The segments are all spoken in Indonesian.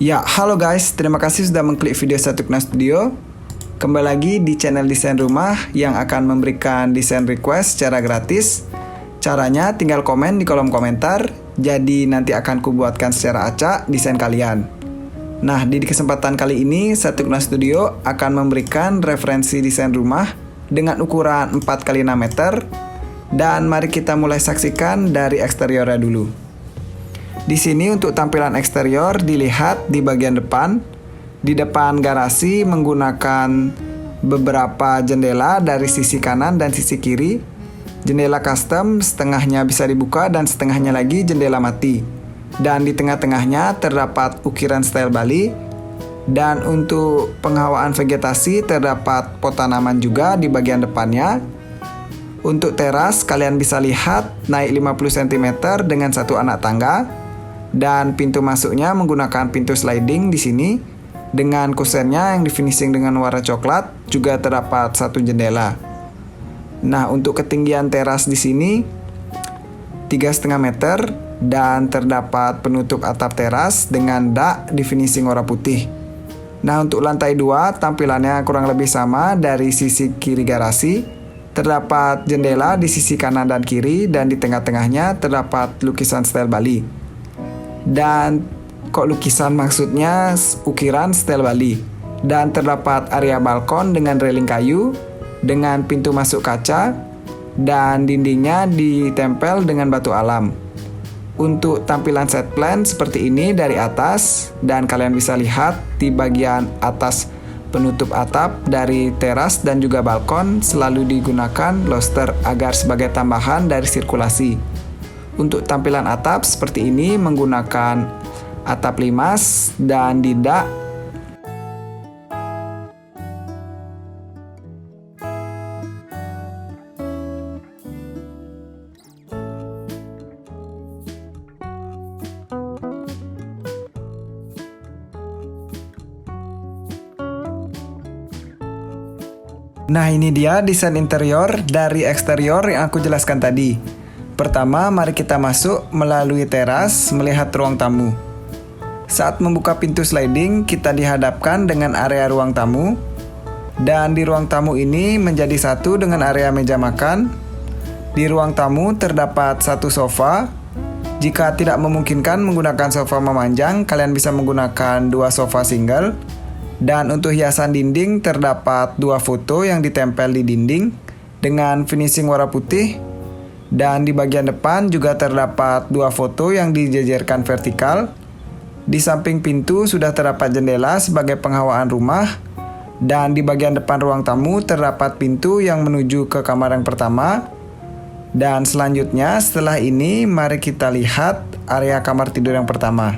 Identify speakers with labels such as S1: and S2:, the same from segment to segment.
S1: Ya, halo guys, terima kasih sudah mengklik video Satukna Studio. Kembali lagi di channel desain rumah yang akan memberikan desain request secara gratis. Caranya tinggal komen di kolom komentar, jadi nanti akan kubuatkan secara acak desain kalian. Nah, di kesempatan kali ini Satukna Studio akan memberikan referensi desain rumah dengan ukuran 4x6 meter. Dan mari kita mulai saksikan dari eksteriornya dulu. Di sini untuk tampilan eksterior dilihat di bagian depan. Di depan garasi menggunakan beberapa jendela dari sisi kanan dan sisi kiri. Jendela custom setengahnya bisa dibuka dan setengahnya lagi jendela mati. Dan di tengah-tengahnya terdapat ukiran style Bali. Dan untuk penghawaan vegetasi terdapat pot tanaman juga di bagian depannya. Untuk teras kalian bisa lihat naik 50 cm dengan satu anak tangga. Dan pintu masuknya menggunakan pintu sliding di sini dengan kusennya yang di finishing dengan warna coklat, juga terdapat satu jendela. Nah, untuk ketinggian teras di sini 3,5 meter dan terdapat penutup atap teras dengan dak di finishing warna putih. Nah, untuk lantai 2 tampilannya kurang lebih sama dari sisi kiri garasi. Terdapat jendela di sisi kanan dan kiri dan di tengah-tengahnya terdapat lukisan style Bali. Dan kok lukisan maksudnya ukiran style Bali. Dan terdapat area balkon dengan railing kayu dengan pintu masuk kaca dan dindingnya ditempel dengan batu alam. Untuk tampilan set plan seperti ini dari atas, dan kalian bisa lihat di bagian atas penutup atap dari teras dan juga balkon selalu digunakan lobster agar sebagai tambahan dari sirkulasi. Untuk tampilan atap seperti ini menggunakan atap limas dan tidak. Nah, ini dia desain interior dari eksterior yang aku jelaskan tadi. Pertama, mari kita masuk melalui teras melihat ruang tamu. Saat membuka pintu sliding, kita dihadapkan dengan area ruang tamu. Dan di ruang tamu ini menjadi satu dengan area meja makan. Di ruang tamu terdapat satu sofa. Jika tidak memungkinkan menggunakan sofa memanjang, kalian bisa menggunakan dua sofa single. Dan untuk hiasan dinding terdapat dua foto yang ditempel di dinding dengan finishing warna putih. Dan di bagian depan juga terdapat dua foto yang dijejerkan vertikal. Di samping pintu sudah terdapat jendela sebagai penghawaan rumah. Dan di bagian depan ruang tamu terdapat pintu yang menuju ke kamar yang pertama. Dan selanjutnya setelah ini mari kita lihat area kamar tidur yang pertama.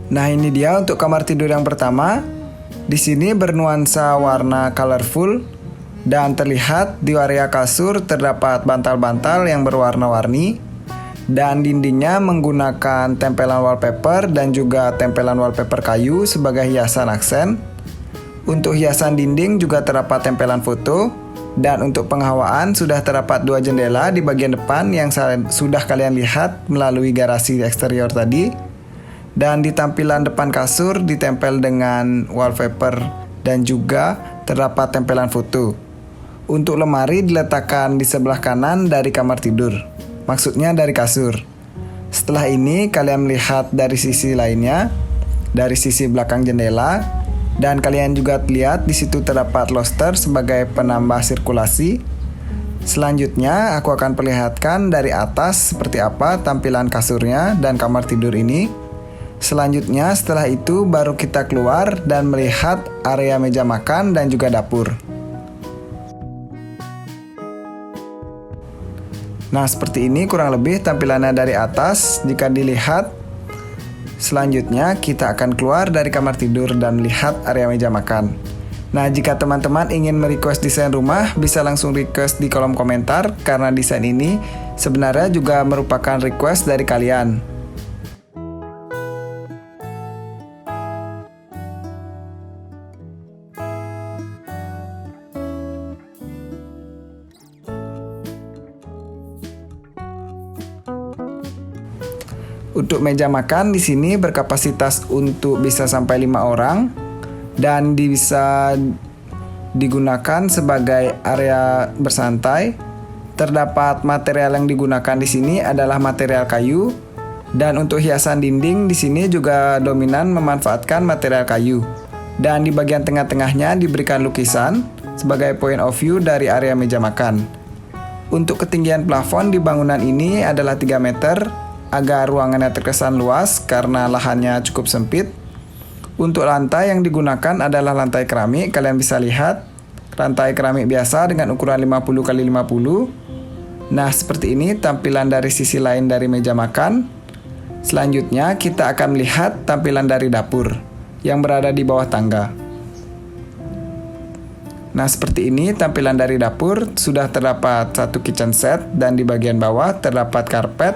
S1: Nah, ini dia untuk kamar tidur yang pertama. Di sini bernuansa warna colorful dan terlihat di area kasur terdapat bantal-bantal yang berwarna-warni dan dindingnya menggunakan tempelan wallpaper dan juga tempelan wallpaper kayu sebagai hiasan aksen. Untuk hiasan dinding juga terdapat tempelan foto dan untuk penghawaan sudah terdapat dua jendela di bagian depan yang sudah kalian lihat melalui garasi eksterior tadi. Dan di tampilan depan kasur ditempel dengan wallpaper dan juga terdapat tempelan foto. Untuk lemari diletakkan di sebelah kanan dari kamar tidur, maksudnya dari kasur. Setelah ini kalian melihat dari sisi lainnya, dari sisi belakang jendela, dan kalian juga lihat di situ terdapat lobster sebagai penambah sirkulasi. Selanjutnya aku akan perlihatkan dari atas seperti apa tampilan kasurnya dan kamar tidur ini. Selanjutnya setelah itu baru kita keluar dan melihat area meja makan dan juga dapur. Nah, seperti ini kurang lebih tampilannya dari atas jika dilihat. Selanjutnya kita akan keluar dari kamar tidur dan melihat area meja makan. Nah, jika teman-teman ingin merequest desain rumah, bisa langsung request di kolom komentar karena desain ini sebenarnya juga merupakan request dari kalian. Untuk meja makan di sini berkapasitas untuk bisa sampai 5 orang dan bisa digunakan sebagai area bersantai. Terdapat material yang digunakan di sini adalah material kayu dan untuk hiasan dinding di sini juga dominan memanfaatkan material kayu. Dan di bagian tengah-tengahnya diberikan lukisan sebagai point of view dari area meja makan. Untuk ketinggian plafon di bangunan ini adalah 3 meter agar ruangannya terkesan luas karena lahannya cukup sempit. Untuk lantai yang digunakan adalah lantai keramik. Kalian bisa lihat lantai keramik biasa dengan ukuran 50 x 50. Nah, seperti ini tampilan dari sisi lain dari meja makan. Selanjutnya kita akan melihat tampilan dari dapur yang berada di bawah tangga. Nah, seperti ini tampilan dari dapur. Sudah terdapat satu kitchen set dan di bagian bawah terdapat karpet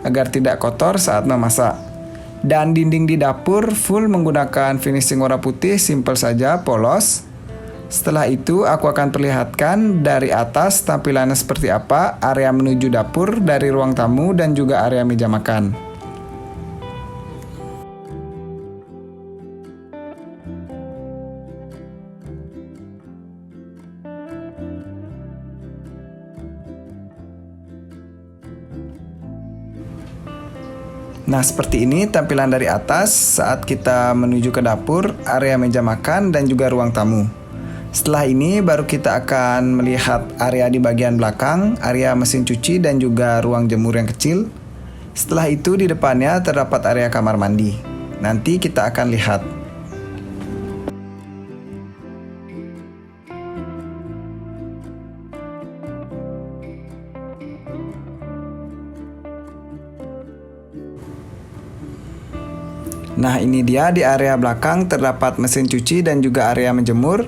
S1: agar tidak kotor saat memasak. Dan dinding di dapur full menggunakan finishing warna putih, simple saja, polos. Setelah itu aku akan perlihatkan dari atas tampilannya seperti apa area menuju dapur dari ruang tamu dan juga area meja makan. Nah, seperti ini tampilan dari atas saat kita menuju ke dapur, area meja makan, dan juga ruang tamu. Setelah ini baru kita akan melihat area di bagian belakang, area mesin cuci, dan juga ruang jemur yang kecil. Setelah itu di depannya terdapat area kamar mandi. Nanti kita akan lihat. Nah, ini dia di area belakang terdapat mesin cuci dan juga area menjemur.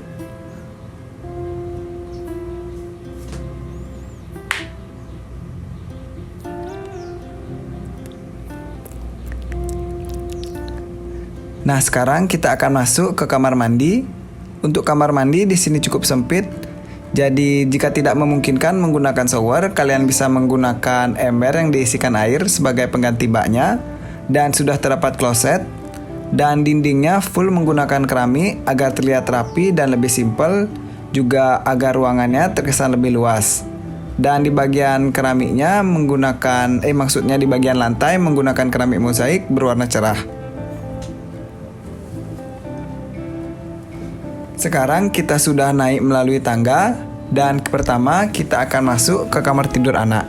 S1: Nah, sekarang kita akan masuk ke kamar mandi. Untuk kamar mandi di sini cukup sempit. Jadi, jika tidak memungkinkan menggunakan shower, kalian bisa menggunakan ember yang diisikan air sebagai pengganti baknya. Dan sudah terdapat kloset. Dan dindingnya full menggunakan keramik agar terlihat rapi dan lebih simpel, juga agar ruangannya terkesan lebih luas. Dan di bagian keramiknya maksudnya di bagian lantai menggunakan keramik mozaik berwarna cerah. Sekarang kita sudah naik melalui tangga dan pertama kita akan masuk ke kamar tidur anak.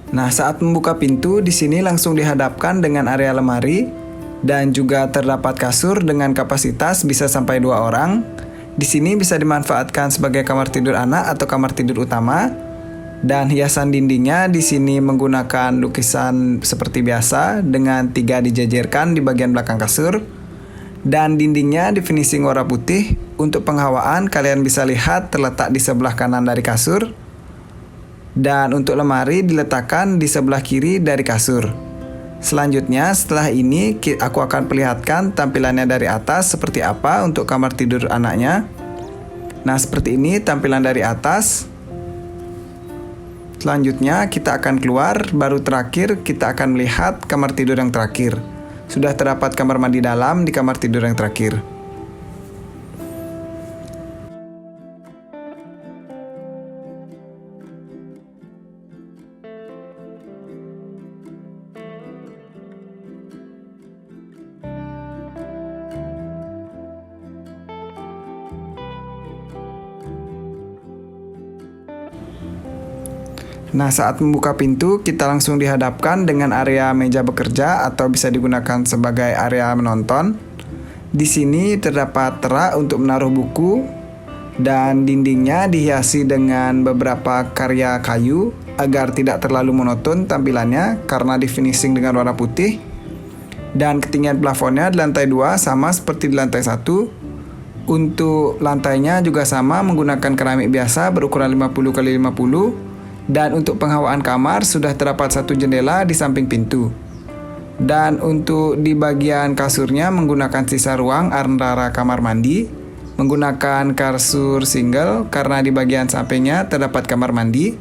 S1: Nah, saat membuka pintu, di sini langsung dihadapkan dengan area lemari dan juga terdapat kasur dengan kapasitas bisa sampai 2 orang. Di sini bisa dimanfaatkan sebagai kamar tidur anak atau kamar tidur utama. Dan hiasan dindingnya di sini menggunakan lukisan seperti biasa dengan 3 dijajarkan di bagian belakang kasur. Dan dindingnya di finishing warna putih. Untuk penghawaan kalian bisa lihat terletak di sebelah kanan dari kasur. Dan untuk lemari diletakkan di sebelah kiri dari kasur. Selanjutnya setelah ini aku akan perlihatkan tampilannya dari atas seperti apa untuk kamar tidur anaknya. Nah, seperti ini tampilan dari atas. Selanjutnya kita akan keluar, baru terakhir kita akan melihat kamar tidur yang terakhir. Sudah terdapat kamar mandi dalam di kamar tidur yang terakhir. Nah, saat membuka pintu, kita langsung dihadapkan dengan area meja bekerja atau bisa digunakan sebagai area menonton. Di sini terdapat rak untuk menaruh buku dan dindingnya dihiasi dengan beberapa karya kayu agar tidak terlalu monoton tampilannya karena di finishing dengan warna putih. Dan ketinggian plafonnya di lantai 2 sama seperti di lantai 1. Untuk lantainya juga sama menggunakan keramik biasa berukuran 50 x 50. Dan untuk penghawaan kamar sudah terdapat 1 jendela di samping pintu. Dan untuk di bagian kasurnya menggunakan sisa ruang antara kamar mandi, menggunakan kasur single karena di bagian sampingnya terdapat kamar mandi.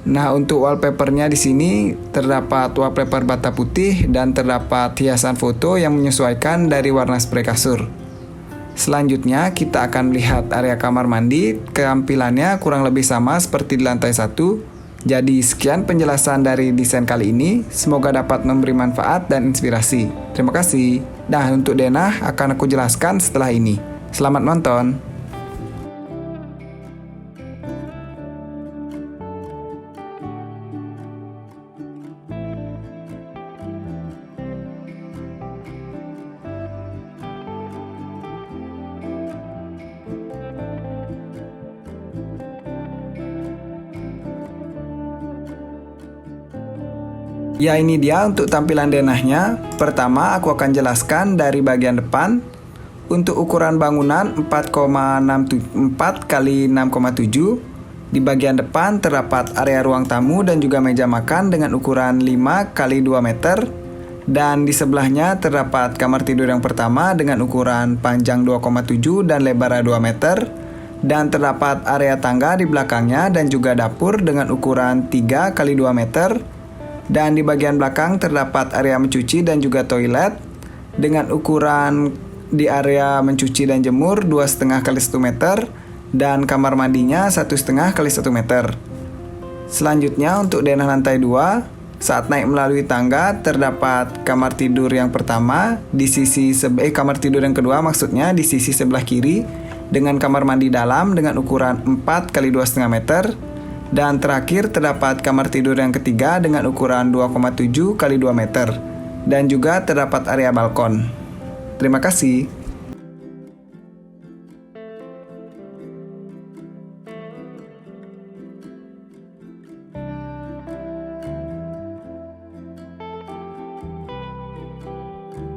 S1: Nah, untuk wallpapernya di sini terdapat wallpaper bata putih dan terdapat hiasan foto yang menyesuaikan dari warna spray kasur. Selanjutnya kita akan lihat area kamar mandi. Tampilannya kurang lebih sama seperti di lantai 1. Jadi sekian penjelasan dari desain kali ini, semoga dapat memberi manfaat dan inspirasi. Terima kasih. Nah, untuk denah akan aku jelaskan setelah ini. Selamat nonton. Ya, ini dia untuk tampilan denahnya. Pertama, aku akan jelaskan dari bagian depan. Untuk ukuran bangunan 4,64 x 6,7. Di bagian depan terdapat area ruang tamu dan juga meja makan dengan ukuran 5 x 2 meter. Dan di sebelahnya terdapat kamar tidur yang pertama dengan ukuran panjang 2,7 dan lebar 2 meter. Dan terdapat area tangga di belakangnya dan juga dapur dengan ukuran 3 x 2 meter. Dan di bagian belakang terdapat area mencuci dan juga toilet dengan ukuran di area mencuci dan jemur 2,5 x 1 meter dan kamar mandinya 1,5 x 1 meter. Selanjutnya untuk denah lantai 2, saat naik melalui tangga terdapat kamar tidur yang pertama di sisi kamar tidur yang kedua maksudnya di sisi sebelah kiri dengan kamar mandi dalam dengan ukuran 4 x 2,5 meter. Dan terakhir terdapat kamar tidur yang ketiga dengan ukuran 2,7 x 2 meter. Dan juga terdapat area balkon. Terima kasih.